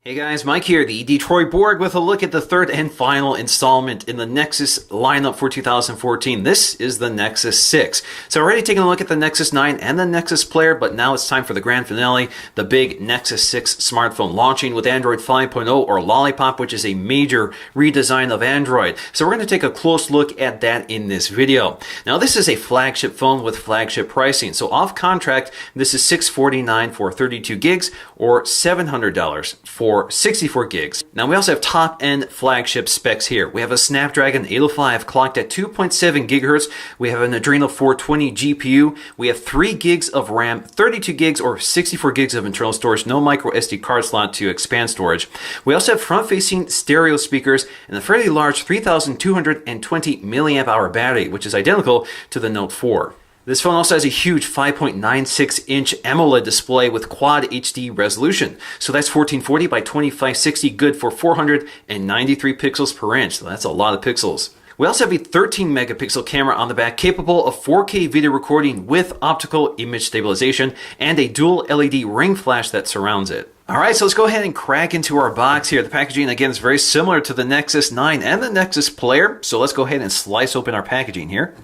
Hey guys, Mike here, the Detroit Borg, with a look at the third and final installment in the Nexus lineup for 2014. This is the Nexus 6. So already taking a look at the Nexus 9 and the Nexus Player, but now it's time for the grand finale, the big Nexus 6 smartphone launching with Android 5.0 or Lollipop, which is a major redesign of Android. So we're going to take a close look at that in this video. Now this is a flagship phone with flagship pricing. So off contract, this is $649 for 32 gigs or $700 for 64 gigs. Now we also have top-end flagship specs here. We have a Snapdragon 805 clocked at 2.7 gigahertz. We have an Adreno 420 GPU. We have 3 gigs of RAM, 32 gigs or 64 gigs of internal storage, no micro SD card slot to expand storage. We also have front-facing stereo speakers and a fairly large 3220 milliamp hour battery, which is identical to the Note 4. This phone also has a huge 5.96-inch AMOLED display with Quad HD resolution. So that's 1440 by 2560, good for 493 pixels per inch. So that's a lot of pixels. We also have a 13 megapixel camera on the back capable of 4K video recording with optical image stabilization and a dual LED ring flash that surrounds it. Alright, so let's go ahead and crack into our box here. The packaging, again, is very similar to the Nexus 9 and the Nexus Player. So let's go ahead and slice open our packaging here.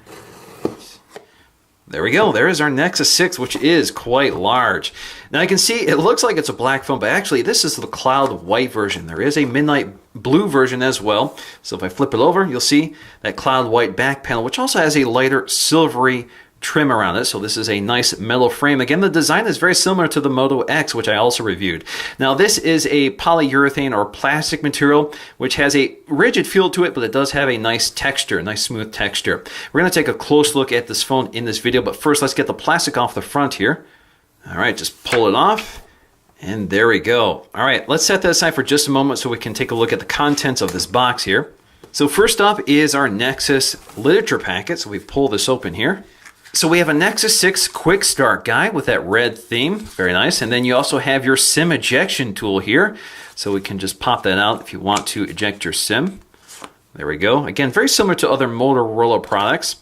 There we go. There is our Nexus 6, which is quite large. Now you can see it looks like it's a black phone, but actually this is the cloud white version. There is a midnight blue version as well. So if I flip it over, you'll see that cloud white back panel, which also has a lighter silvery trim around it. So this is a nice metal frame. Again, the design is very similar to the Moto X, which I also reviewed. Now this is a polyurethane or plastic material, which has a rigid feel to it, but it does have a nice texture, a nice smooth texture. We're going to take a close look at this phone in this video, but first let's get the plastic off the front here. All right, just pull it off. And there we go. All right, let's set that aside for just a moment so we can take a look at the contents of this box here. So first up is our Nexus literature packet. So we pull this open here. So we have a Nexus 6 quick start guide with that red theme, very nice. And then you also have your SIM ejection tool here. So we can just pop that out if you want to eject your SIM. There we go. Again, very similar to other Motorola products.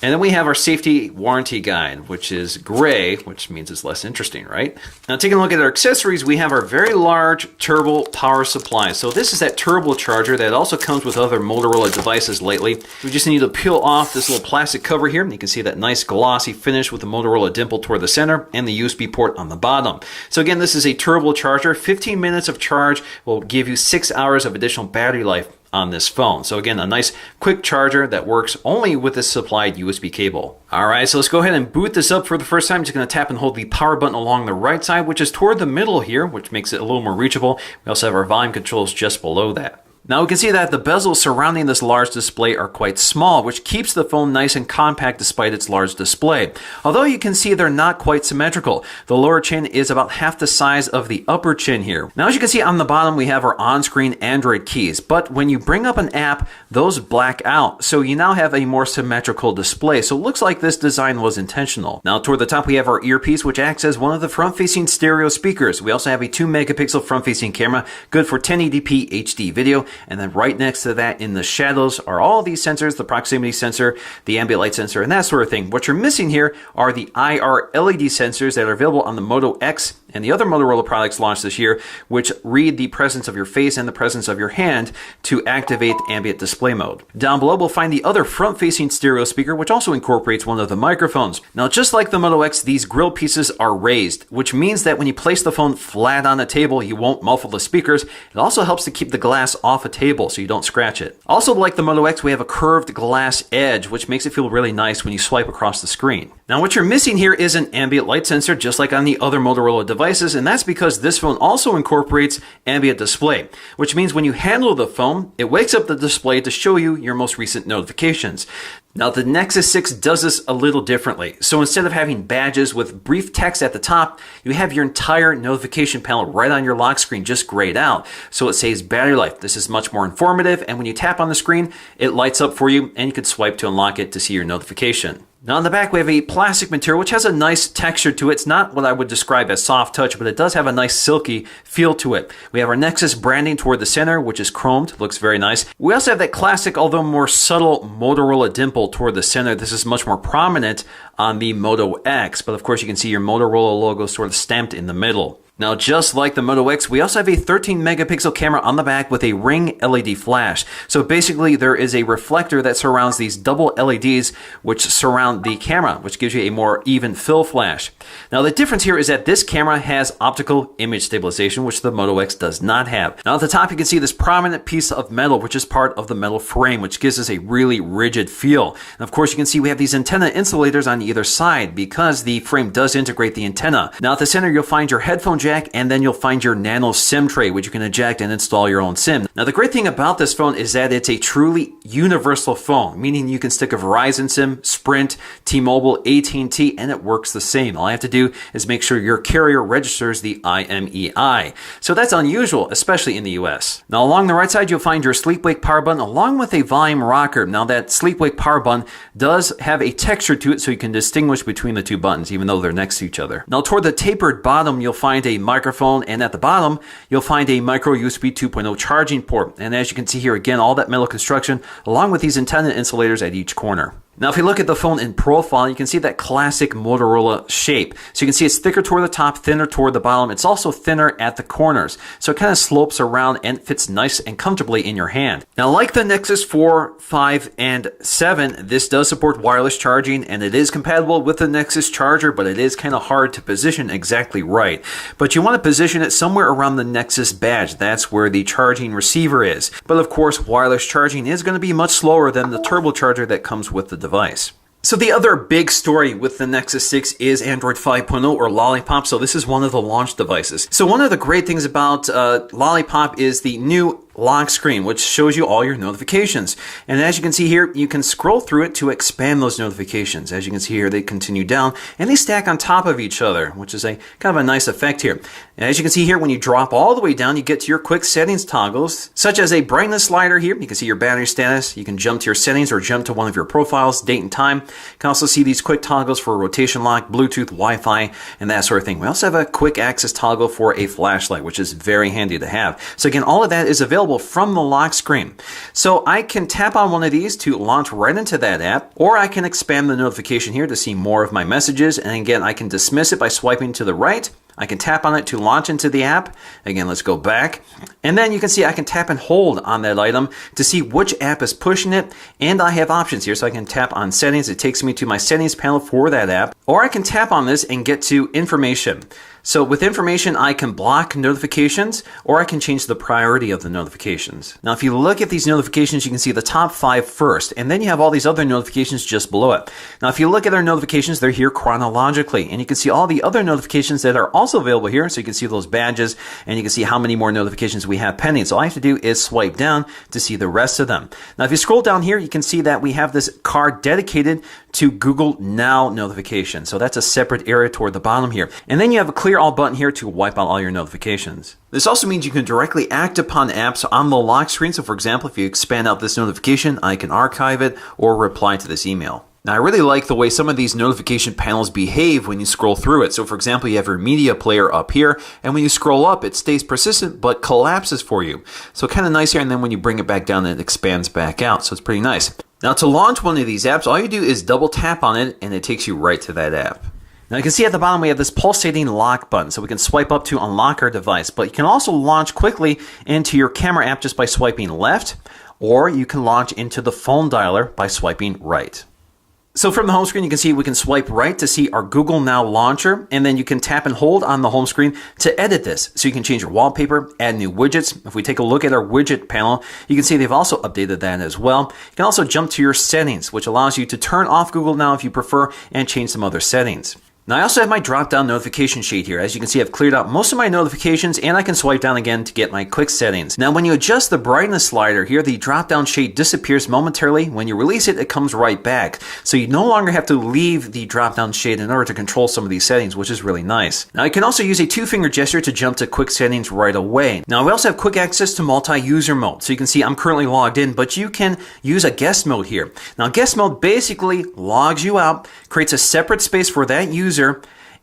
And then we have our safety warranty guide, which is gray, which means it's less interesting, right? Now taking a look at our accessories, we have our very large turbo power supply. So this is that turbo charger that also comes with other Motorola devices lately. We just need to peel off this little plastic cover here, and you can see that nice glossy finish with the Motorola dimple toward the center and the USB port on the bottom. So again, this is a turbo charger. 15 minutes of charge will give you 6 hours of additional battery life on this phone. So again, a nice quick charger that works only with this supplied USB cable. All right, so let's go ahead and boot this up for the first time. Just going to tap and hold the power button along the right side, which is toward the middle here, which makes it a little more reachable. We also have our volume controls just below that. Now we can see that the bezels surrounding this large display are quite small, which keeps the phone nice and compact despite its large display. Although you can see they're not quite symmetrical. The lower chin is about half the size of the upper chin here. Now as you can see on the bottom, we have our on-screen Android keys, but when you bring up an app, those black out. So you now have a more symmetrical display. So it looks like this design was intentional. Now toward the top, we have our earpiece, which acts as one of the front-facing stereo speakers. We also have a 2 megapixel front-facing camera, good for 1080p HD video. And then right next to that in the shadows are all these sensors, the proximity sensor, the ambient light sensor, and that sort of thing. What you're missing here are the IR LED sensors that are available on the Moto X and the other Motorola products launched this year, which read the presence of your face and the presence of your hand to activate ambient display mode. Down below, we'll find the other front-facing stereo speaker, which also incorporates one of the microphones. Now, just like the Moto X, these grill pieces are raised, which means that when you place the phone flat on the table, you won't muffle the speakers. It also helps to keep the glass off a table so you don't scratch it. Also, like the Moto X, we have a curved glass edge, which makes it feel really nice when you swipe across the screen. Now, what you're missing here is an ambient light sensor, just like on the other Motorola devices, and that's because this phone also incorporates ambient display, which means when you handle the phone, it wakes up the display to show you your most recent notifications. Now, the Nexus 6 does this a little differently. So instead of having badges with brief text at the top, you have your entire notification panel right on your lock screen, just grayed out. So it saves battery life. This is much more informative, and when you tap on the screen, it lights up for you, and you can swipe to unlock it to see your notification. Now on the back, we have a plastic material, which has a nice texture to it. It's not what I would describe as soft touch, but it does have a nice silky feel to it. We have our Nexus branding toward the center, which is chromed. Looks very nice. We also have that classic, although more subtle, Motorola dimple toward the center. This is much more prominent on the Moto X, but of course you can see your Motorola logo sort of stamped in the middle. Now, just like the Moto X, we also have a 13 megapixel camera on the back with a ring LED flash. So basically, there is a reflector that surrounds these double LEDs which surround the camera, which gives you a more even fill flash. Now, the difference here is that this camera has optical image stabilization, which the Moto X does not have. Now, at the top, you can see this prominent piece of metal, which is part of the metal frame, which gives us a really rigid feel. And of course, you can see we have these antenna insulators on either side because the frame does integrate the antenna. Now, at the center, you'll find your headphone jack, and then you'll find your nano SIM tray, which you can eject and install your own SIM. Now, the great thing about this phone is that it's a truly universal phone, meaning you can stick a Verizon SIM, Sprint, T-Mobile, AT&T, and it works the same. All I have to do is make sure your carrier registers the IMEI. So that's unusual, especially in the US. Now, along the right side, you'll find your sleep-wake power button along with a volume rocker. Now, that sleep-wake power button does have a texture to it so you can distinguish between the two buttons, even though they're next to each other. Now, toward the tapered bottom, you'll find a microphone, and at the bottom, you'll find a micro USB 2.0 charging port. And as you can see here, again, all that metal construction, along with these antenna insulators at each corner. Now, if you look at the phone in profile, you can see that classic Motorola shape. So you can see it's thicker toward the top, thinner toward the bottom. It's also thinner at the corners. So it kind of slopes around and fits nice and comfortably in your hand. Now, like the Nexus 4, 5, and 7, this does support wireless charging, and it is compatible with the Nexus charger, but it is kind of hard to position exactly right. But you want to position it somewhere around the Nexus badge. That's where the charging receiver is. But of course, wireless charging is going to be much slower than the turbocharger that comes with the device. So the other big story with the Nexus 6 is Android 5.0 or Lollipop. So this is one of the launch devices. So one of the great things about Lollipop is the new lock screen, which shows you all your notifications. And as you can see here, you can scroll through it to expand those notifications. As you can see here, they continue down and they stack on top of each other, which is a kind of a nice effect here. And as you can see here, when you drop all the way down, you get to your quick settings toggles, such as a brightness slider here. You can see your battery status. You can jump to your settings or jump to one of your profiles, date and time. You can also see these quick toggles for rotation lock, Bluetooth, Wi-Fi, and that sort of thing. We also have a quick access toggle for a flashlight, which is very handy to have. So again, all of that is available from the lock screen. So I can tap on one of these to launch right into that app, or I can expand the notification here to see more of my messages. And again, I can dismiss it by swiping to the right. I can tap on it to launch into the app. Again, let's go back. And then you can see I can tap and hold on that item to see which app is pushing it. And I have options here. So I can tap on settings. It takes me to my settings panel for that app. Or I can tap on this and get to information. So with information, I can block notifications, or I can change the priority of the notifications. Now, if you look at these notifications, you can see the top 5 first, and then you have all these other notifications just below it. Now, if you look at our notifications, they're here chronologically, and you can see all the other notifications that are also available here. So you can see those badges, and you can see how many more notifications we have pending. So all I have to do is swipe down to see the rest of them. Now, if you scroll down here, you can see that we have this card dedicated to Google Now notifications. So that's a separate area toward the bottom here. And then you have a clear all button here to wipe out all your notifications. This also means you can directly act upon apps on the lock screen. So for example, if you expand out this notification, I can archive it or reply to this email. Now, I really like the way some of these notification panels behave when you scroll through it. So for example, you have your media player up here, and when you scroll up, it stays persistent but collapses for you. So kind of nice here, and then when you bring it back down, it expands back out. So it's pretty nice. Now, to launch one of these apps, all you do is double tap on it, and it takes you right to that app. Now you can see at the bottom we have this pulsating lock button, so we can swipe up to unlock our device, but you can also launch quickly into your camera app just by swiping left, or you can launch into the phone dialer by swiping right. So from the home screen, you can see we can swipe right to see our Google Now launcher, and then you can tap and hold on the home screen to edit this. So you can change your wallpaper, add new widgets. If we take a look at our widget panel, you can see they've also updated that as well. You can also jump to your settings, which allows you to turn off Google Now if you prefer and change some other settings. Now I also have my drop-down notification shade here. As you can see, I've cleared out most of my notifications, and I can swipe down again to get my quick settings. Now when you adjust the brightness slider here, the drop-down shade disappears momentarily. When you release it, it comes right back. So you no longer have to leave the drop-down shade in order to control some of these settings, which is really nice. Now you can also use a 2-finger gesture to jump to quick settings right away. Now we also have quick access to multi-user mode. So you can see I'm currently logged in, but you can use a guest mode here. Now guest mode basically logs you out, creates a separate space for that user,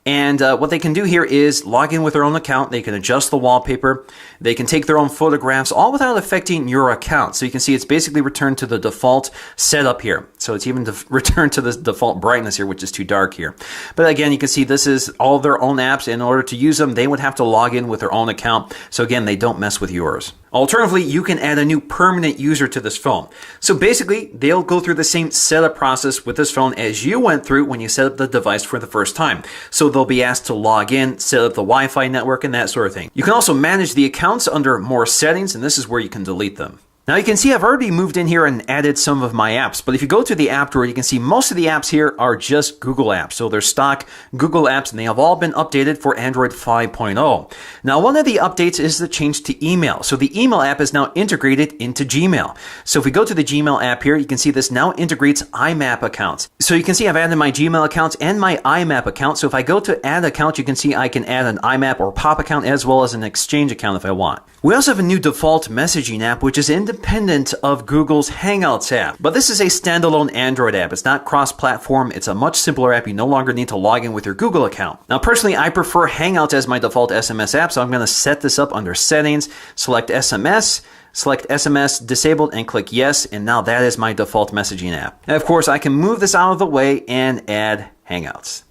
And what they can do here is log in with their own account. They can adjust the wallpaper. They can take their own photographs, all without affecting your account. So you can see it's basically returned to the default setup here. So it's even returned to the default brightness here, which is too dark here. But again, you can see this is all their own apps. In order to use them, they would have to log in with their own account. So again, they don't mess with yours. Alternatively, you can add a new permanent user to this phone. So basically, they'll go through the same setup process with this phone as you went through when you set up the device for the first time. So they'll be asked to log in, set up the Wi-Fi network, and that sort of thing. You can also manage the accounts under More Settings, and this is where you can delete them. Now you can see I've already moved in here and added some of my apps, but if you go to the app drawer, you can see most of the apps here are just Google apps. So they're stock Google apps, and they have all been updated for Android 5.0. Now one of the updates is the change to email. So the email app is now integrated into Gmail. So if we go to the Gmail app here, you can see this now integrates IMAP accounts. So you can see I've added my Gmail accounts and my IMAP account. So if I go to add account, you can see I can add an IMAP or POP account as well as an Exchange account if I want. We also have a new default messaging app, which is independent of Google's Hangouts app. But this is a standalone Android app. It's not cross-platform. It's a much simpler app. You no longer need to log in with your Google account. Now, personally, I prefer Hangouts as my default SMS app, so I'm going to set this up under Settings, select SMS, select SMS disabled, and click Yes, and now that is my default messaging app. And of course, I can move this out of the way and add Hangouts.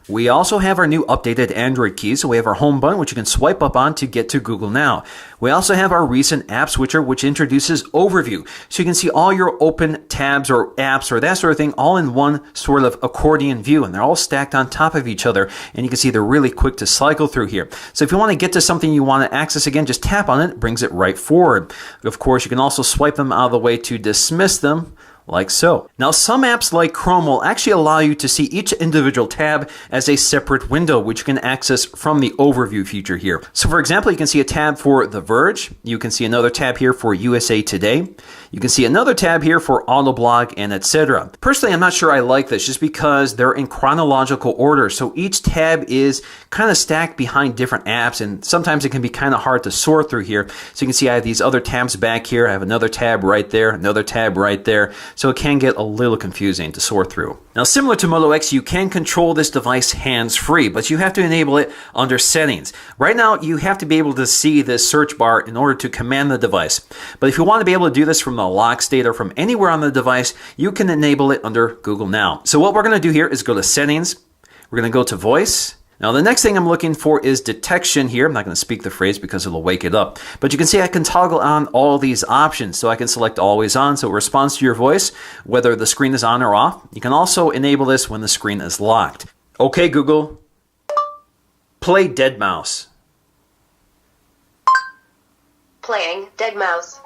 We also have our new updated Android keys. So we have our home button, which you can swipe up on to get to Google Now. We also have our recent app switcher, which introduces overview. So you can see all your open tabs or apps or that sort of thing all in one sort of accordion view. And they're all stacked on top of each other. And you can see they're really quick to cycle through here. So if you want to get to something you want to access again, just tap on it. It brings it right forward. Of course, you can also swipe them out of the way to dismiss them, like so. Now, some apps like Chrome will actually allow you to see each individual tab as a separate window, which you can access from the overview feature here. So for example, you can see a tab for The Verge. You can see another tab here for USA Today. You can see another tab here for Autoblog and etc. Personally, I'm not sure I like this just because they're in chronological order. So each tab is kind of stacked behind different apps, and sometimes it can be kind of hard to sort through here. So you can see I have these other tabs back here. I have another tab right there, another tab right there. So it can get a little confusing to sort through. Now, similar to Moto X, you can control this device hands-free, but you have to enable it under Settings. Right now, you have to be able to see this search bar in order to command the device. But if you want to be able to do this from the lock state or from anywhere on the device, you can enable it under Google Now. So what we're going to do here is go to Settings. We're going to go to Voice. Now, the next thing I'm looking for is detection here. I'm not going to speak the phrase because it'll wake it up. But you can see I can toggle on all these options. So I can select always on, so it responds to your voice, whether the screen is on or off. You can also enable this when the screen is locked. Okay, Google, play Dead Mouse. Playing Dead Mouse.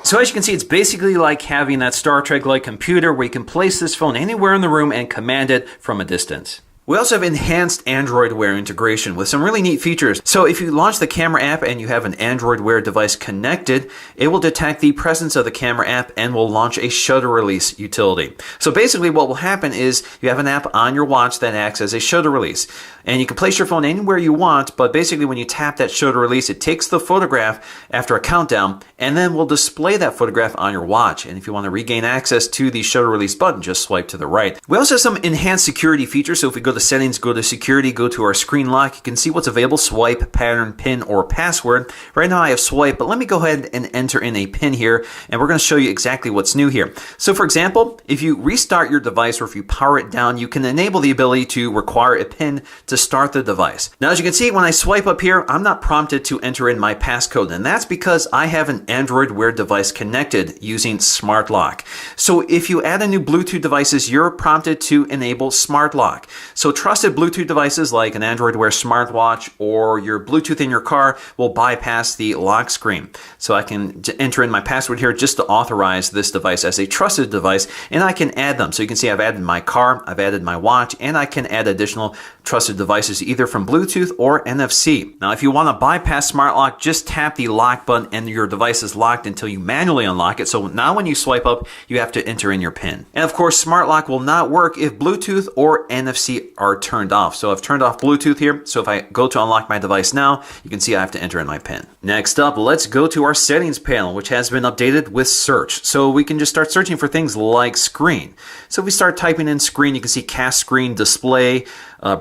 So as you can see, it's basically like having that Star Trek-like computer where you can place this phone anywhere in the room and command it from a distance. We also have enhanced Android Wear integration with some really neat features. So if you launch the camera app and you have an Android Wear device connected, it will detect the presence of the camera app and will launch a shutter release utility. So basically what will happen is you have an app on your watch that acts as a shutter release. And you can place your phone anywhere you want, but basically when you tap that shutter release, it takes the photograph after a countdown and then will display that photograph on your watch. And if you want to regain access to the shutter release button, just swipe to the right. We also have some enhanced security features. So if we go to Settings, go to Security, go to our screen lock, you can see what's available: swipe, pattern, pin, or password. Right now I have swipe, but let me go ahead and enter in a pin here, and we're going to show you exactly what's new here. So for example, if you restart your device or if you power it down, you can enable the ability to require a pin to start the device. Now, as you can see, when I swipe up here, I'm not prompted to enter in my passcode, and that's because I have an Android Wear device connected using Smart Lock. So if you add a new Bluetooth devices, you're prompted to enable Smart Lock. So trusted Bluetooth devices like an Android Wear smartwatch or your Bluetooth in your car will bypass the lock screen. So I can enter in my password here just to authorize this device as a trusted device, and I can add them. So you can see I've added my car, I've added my watch, and I can add additional trusted devices either from Bluetooth or NFC. Now, if you want to bypass Smart Lock, just tap the lock button and your device is locked until you manually unlock it. So now when you swipe up, you have to enter in your PIN. And of course, Smart Lock will not work if Bluetooth or NFC are turned off. So I've turned off Bluetooth here. So if I go to unlock my device now, you can see I have to enter in my PIN. Next up, let's go to our settings panel, which has been updated with search. So we can just start searching for things like screen. So if we start typing in screen, you can see cast screen, display,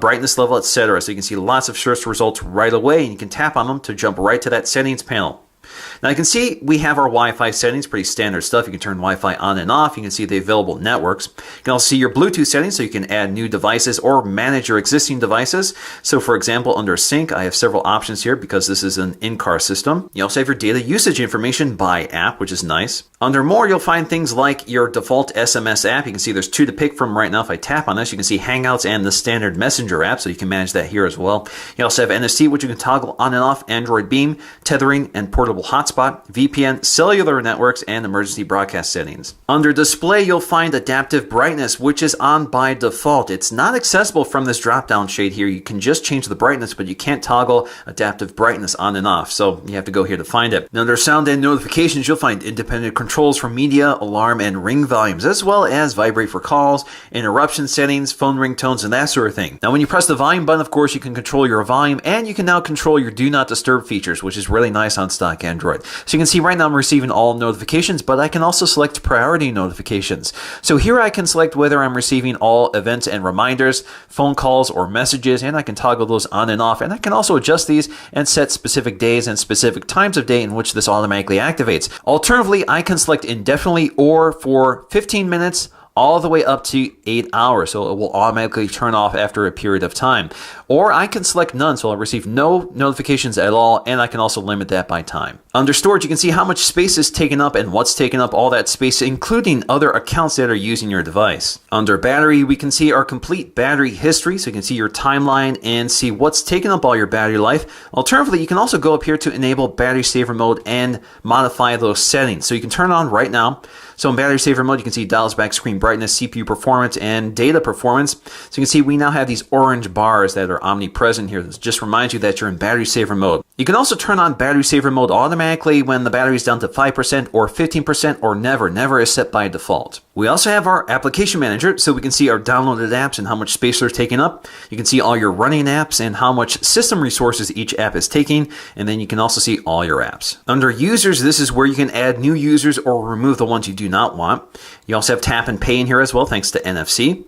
brightness level, etc. So you can see lots of search results right away, and you can tap on them to jump right to that settings panel. Now you can see we have our Wi-Fi settings, pretty standard stuff. You can turn Wi-Fi on and off. You can see the available networks. You can also see your Bluetooth settings, so you can add new devices or manage your existing devices. So for example, under sync, I have several options here because this is an in-car system. You also have your data usage information by app, which is nice. Under more, you'll find things like your default SMS app. You can see there's 2 to pick from right now. If I tap on this, you can see Hangouts and the standard Messenger app, so you can manage that here as well. You also have NFC, which you can toggle on and off, Android Beam, tethering, and portable hotspot, VPN, cellular networks, and emergency broadcast settings. Under display, you'll find adaptive brightness, which is on by default. It's not accessible from this drop-down shade here. You can just change the brightness, but you can't toggle adaptive brightness on and off, so you have to go here to find it. Now, under sound and notifications, you'll find independent controls for media, alarm, and ring volumes, as well as vibrate for calls, interruption settings, phone ringtones, and that sort of thing. Now, when you press the volume button, of course, you can control your volume, and you can now control your do not disturb features, which is really nice on stock Android. So you can see right now I'm receiving all notifications, but I can also select priority notifications. So here I can select whether I'm receiving all events and reminders, phone calls, or messages, and I can toggle those on and off, and I can also adjust these and set specific days and specific times of day in which this automatically activates. Alternatively, I can select indefinitely or for 15 minutes all the way up to 8 hours, so it will automatically turn off after a period of time. Or I can select none, so I'll receive no notifications at all, and I can also limit that by time. Under storage, you can see how much space is taken up and what's taken up all that space, including other accounts that are using your device. Under battery, we can see our complete battery history, so you can see your timeline and see what's taken up all your battery life. Alternatively, you can also go up here to enable battery saver mode and modify those settings. So you can turn it on right now. So in battery saver mode, you can see dials back screen brightness, CPU performance, and data performance. So you can see we now have these orange bars that are omnipresent here. This just reminds you that you're in battery saver mode. You can also turn on battery saver mode automatically when the battery is down to 5% or 15% or never. Never is set by default. We also have our application manager, so we can see our downloaded apps and how much space they're taking up. You can see all your running apps and how much system resources each app is taking, and then you can also see all your apps. Under users, this is where you can add new users or remove the ones you do not want. You also have tap and pay in here as well, thanks to NFC.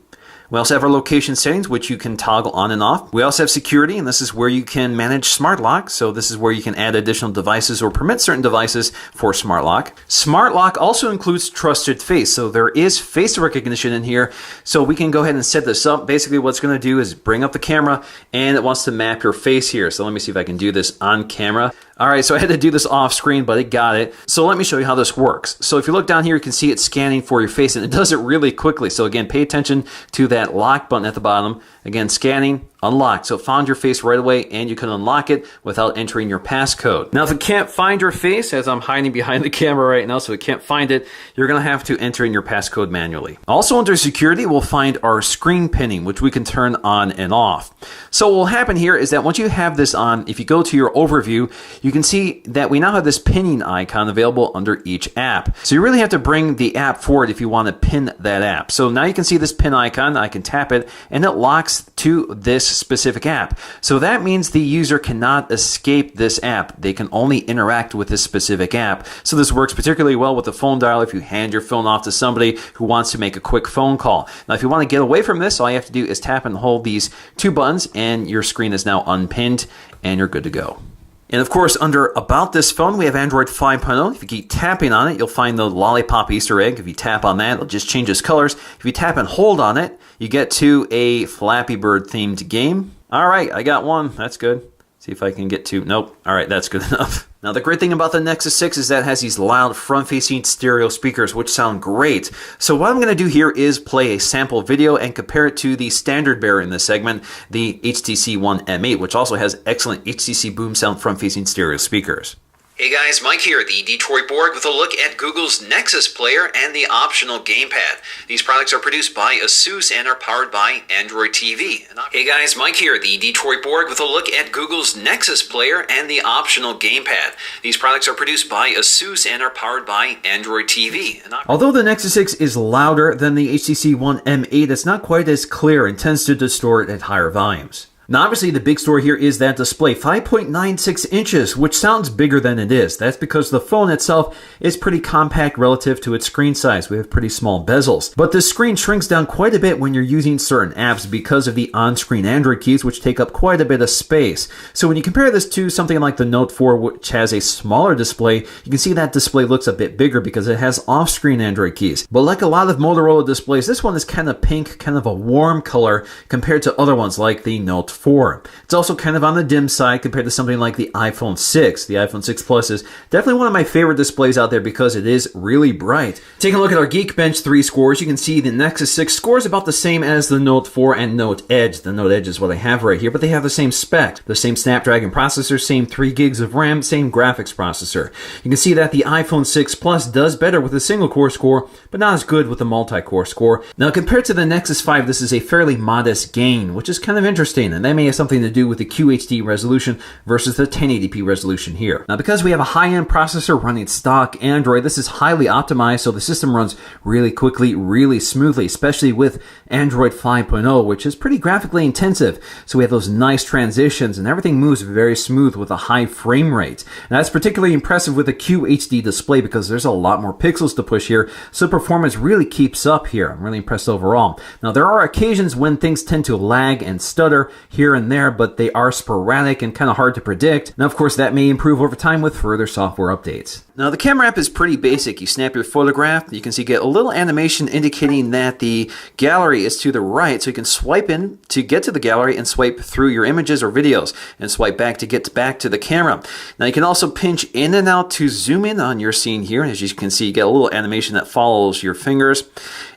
We also have our location settings, which you can toggle on and off. We also have security, and this is where you can manage smart lock. So this is where you can add additional devices or permit certain devices for smart lock. Smart lock also includes trusted face. So there is face recognition in here. So we can go ahead and set this up. Basically what it's going to do is bring up the camera, and it wants to map your face here. So let me see if I can do this on camera. All right, so I had to do this off screen, but it got it. So let me show you how this works. So if you look down here, you can see it scanning for your face, and it does it really quickly. So again, pay attention to that lock button at the bottom. Again, scanning, unlocked. So it found your face right away, and you can unlock it without entering your passcode. Now, if it can't find your face, as I'm hiding behind the camera right now, so it can't find it, you're going to have to enter in your passcode manually. Also under security, we'll find our screen pinning, which we can turn on and off. So what will happen here is that once you have this on, if you go to your overview, you can see that we now have this pinning icon available under each app. So you really have to bring the app forward if you want to pin that app. So now you can see this pin icon. I can tap it, and it locks to this specific app. So that means the user cannot escape this app. They can only interact with this specific app. So this works particularly well with the phone dial if you hand your phone off to somebody who wants to make a quick phone call. Now, if you want to get away from this, all you have to do is tap and hold these two buttons, and your screen is now unpinned, and you're good to go. And of course, under About This Phone, we have Android 5.0. If you keep tapping on it, you'll find the lollipop Easter egg. If you tap on that, it'll just change its colors. If you tap and hold on it, you get to a Flappy Bird themed game. All right, I got one. That's good. See if I can get to, nope. All right, that's good enough. Now, the great thing about the Nexus 6 is that it has these loud front-facing stereo speakers, which sound great. So what I'm going to do here is play a sample video and compare it to the standard bearer in this segment, the HTC One M8, which also has excellent HTC boom sound front-facing stereo speakers. Hey guys, Mike here, the Detroit Borg, with a look at Google's Nexus player and the optional gamepad. These products are produced by ASUS and are powered by Android TV. Hey guys, Mike here, the Detroit Borg, with a look at Google's Nexus player and the optional gamepad. These products are produced by ASUS and are powered by Android TV. Although the Nexus 6 is louder than the HTC One M8, it's not quite as clear and tends to distort at higher volumes. Now obviously the big story here is that display, 5.96 inches, which sounds bigger than it is. That's because the phone itself is pretty compact relative to its screen size. We have pretty small bezels. But the screen shrinks down quite a bit when you're using certain apps because of the on-screen Android keys, which take up quite a bit of space. So when you compare this to something like the Note 4, which has a smaller display, you can see that display looks a bit bigger because it has off-screen Android keys. But like a lot of Motorola displays, this one is kind of pink, kind of a warm color compared to other ones like the Note 4. It's also kind of on the dim side compared to something like the iPhone 6. The iPhone 6 Plus is definitely one of my favorite displays out there because it is really bright. Taking a look at our Geekbench 3 scores, you can see the Nexus 6 scores about the same as the Note 4 and Note Edge. The Note Edge is what I have right here, but they have the same spec. The same Snapdragon processor, same 3 gigs of RAM, same graphics processor. You can see that the iPhone 6 Plus does better with a single core score, but not as good with a multi-core score. Now compared to the Nexus 5, this is a fairly modest gain, which is kind of interesting, and that may have something to do with the QHD resolution versus the 1080p resolution here. Now because we have a high-end processor running stock Android, this is highly optimized, so the system runs really quickly, really smoothly, especially with Android 5.0, which is pretty graphically intensive. So we have those nice transitions and everything moves very smooth with a high frame rate. And that's particularly impressive with a QHD display because there's a lot more pixels to push here, so performance really keeps up here. I'm really impressed overall. Now there are occasions when things tend to lag and stutter here and there, but they are sporadic and kind of hard to predict. Now, of course, that may improve over time with further software updates. Now, the camera app is pretty basic. You snap your photograph. You can see get a little animation indicating that the gallery is to the right, so you can swipe in to get to the gallery and swipe through your images or videos and swipe back to get back to the camera. Now, you can also pinch in and out to zoom in on your scene here. As you can see, you get a little animation that follows your fingers.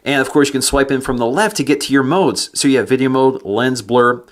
And, of course, you can swipe in from the left to get to your modes. So you have video mode, lens blur,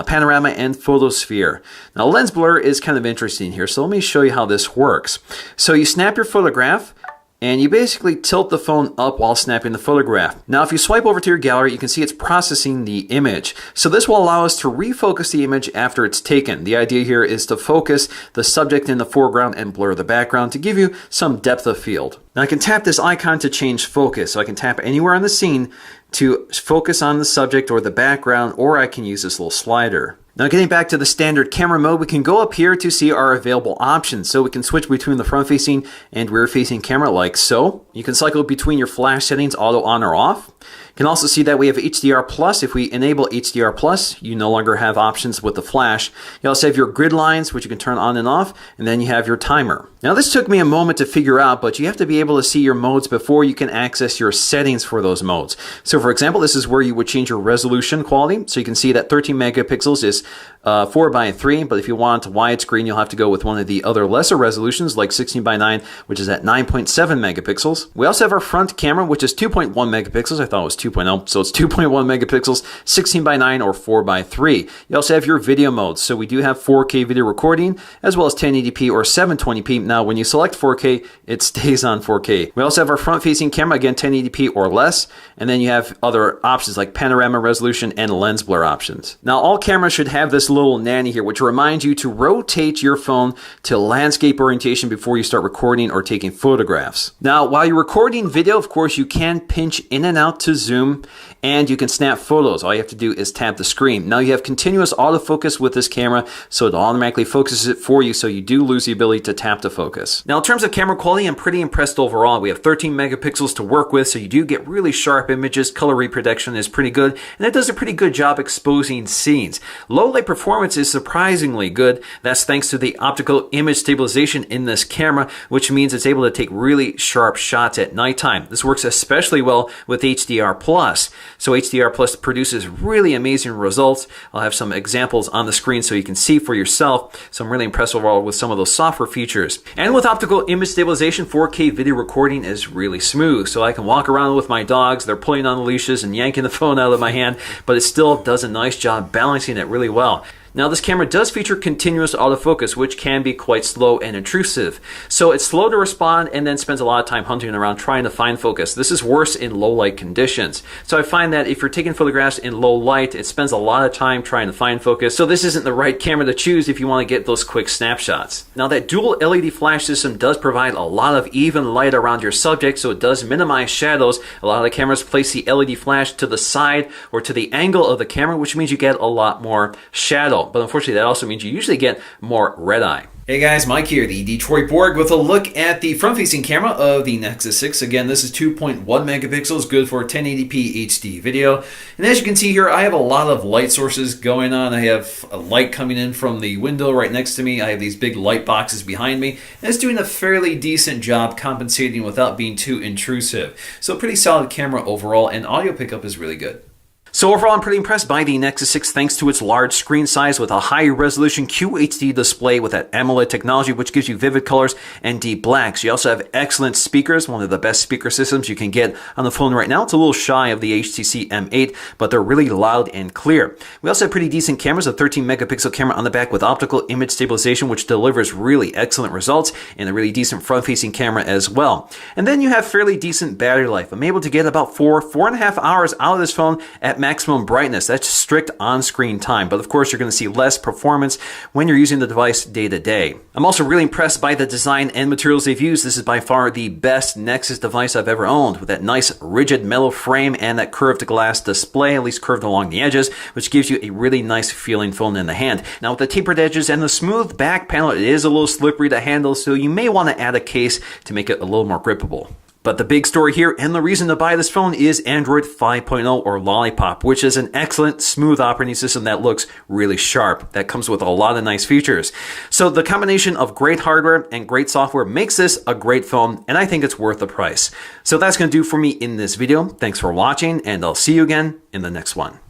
panorama, and photosphere. Now lens blur is kind of interesting here, so let me show you how this works. So you snap your photograph and you basically tilt the phone up while snapping the photograph. Now if you swipe over to your gallery, you can see it's processing the image. So this will allow us to refocus the image after it's taken. The idea here is to focus the subject in the foreground and blur the background to give you some depth of field. Now I can tap this icon to change focus. So I can tap anywhere on the scene to focus on the subject or the background, or I can use this little slider. Now getting back to the standard camera mode, we can go up here to see our available options. So we can switch between the front-facing and rear-facing camera like so. You can cycle between your flash settings, auto on or off. You can also see that we have HDR Plus. If we enable HDR Plus, you no longer have options with the flash. You also have your grid lines, which you can turn on and off, and then you have your timer. Now this took me a moment to figure out, but you have to be able to see your modes before you can access your settings for those modes. So for example, this is where you would change your resolution quality. So you can see that 13 megapixels is 4:3, but if you want widescreen, you'll have to go with one of the other lesser resolutions like 16:9, which is at 9.7 megapixels. We also have our front camera, which is 2.1 megapixels. I thought it was 2.0, so it's 2.1 megapixels, 16:9 or 4:3. You also have your video modes. So we do have 4K video recording as well as 1080p or 720p. Now when you select 4K, it stays on 4K. We also have our front-facing camera, again 1080p or less, and then you have other options like panorama resolution and lens blur options. Now all cameras should have this little nanny here, which reminds you to rotate your phone to landscape orientation before you start recording or taking photographs. Now, while you're recording video, of course, you can pinch in and out to zoom, and you can snap photos. All you have to do is tap the screen. Now you have continuous autofocus with this camera, so it automatically focuses it for you, so you do lose the ability to tap to focus. Now in terms of camera quality, I'm pretty impressed overall. We have 13 megapixels to work with, so you do get really sharp images. Color reproduction is pretty good, and it does a pretty good job exposing scenes. Low light performance is surprisingly good. That's thanks to the optical image stabilization in this camera, which means it's able to take really sharp shots at nighttime. This works especially well with HDR Plus. So HDR Plus produces really amazing results. I'll have some examples on the screen so you can see for yourself. So I'm really impressed overall with some of those software features. And with optical image stabilization, 4K video recording is really smooth. So I can walk around with my dogs. They're pulling on the leashes and yanking the phone out of my hand, but it still does a nice job balancing it really well. Now this camera does feature continuous autofocus, which can be quite slow and intrusive. So it's slow to respond and then spends a lot of time hunting around trying to find focus. This is worse in low light conditions. So I find that if you're taking photographs in low light, it spends a lot of time trying to find focus. So this isn't the right camera to choose if you want to get those quick snapshots. Now that dual LED flash system does provide a lot of even light around your subject, so it does minimize shadows. A lot of the cameras place the LED flash to the side or to the angle of the camera, which means you get a lot more shadow. But unfortunately, that also means you usually get more red eye. Hey guys, Mike here, the Detroit Borg, with a look at the front-facing camera of the Nexus 6. Again, this is 2.1 megapixels, good for 1080p HD video. And as you can see here, I have a lot of light sources going on. I have a light coming in from the window right next to me. I have these big light boxes behind me. And it's doing a fairly decent job compensating without being too intrusive. So pretty solid camera overall, and audio pickup is really good. So overall, I'm pretty impressed by the Nexus 6 thanks to its large screen size with a high-resolution QHD display with that AMOLED technology, which gives you vivid colors and deep blacks. You also have excellent speakers, one of the best speaker systems you can get on the phone right now. It's a little shy of the HTC M8, but they're really loud and clear. We also have pretty decent cameras, a 13-megapixel camera on the back with optical image stabilization, which delivers really excellent results, and a really decent front-facing camera as well. And then you have fairly decent battery life. I'm able to get about 4.5 hours out of this phone at maximum brightness. That's strict on-screen time, but of course you're going to see less performance when you're using the device day to day. I'm also really impressed by the design and materials they've used. This is by far the best Nexus device I've ever owned, with that nice rigid metal frame and that curved glass display, at least curved along the edges, which gives you a really nice feeling phone in the hand. Now with the tapered edges and the smooth back panel, it is a little slippery to handle, so you may want to add a case to make it a little more grippable. But the big story here and the reason to buy this phone is Android 5.0 or Lollipop, which is an excellent, smooth operating system that looks really sharp. That comes with a lot of nice features. So the combination of great hardware and great software makes this a great phone, and I think it's worth the price. So that's going to do for me in this video. Thanks for watching, and I'll see you again in the next one.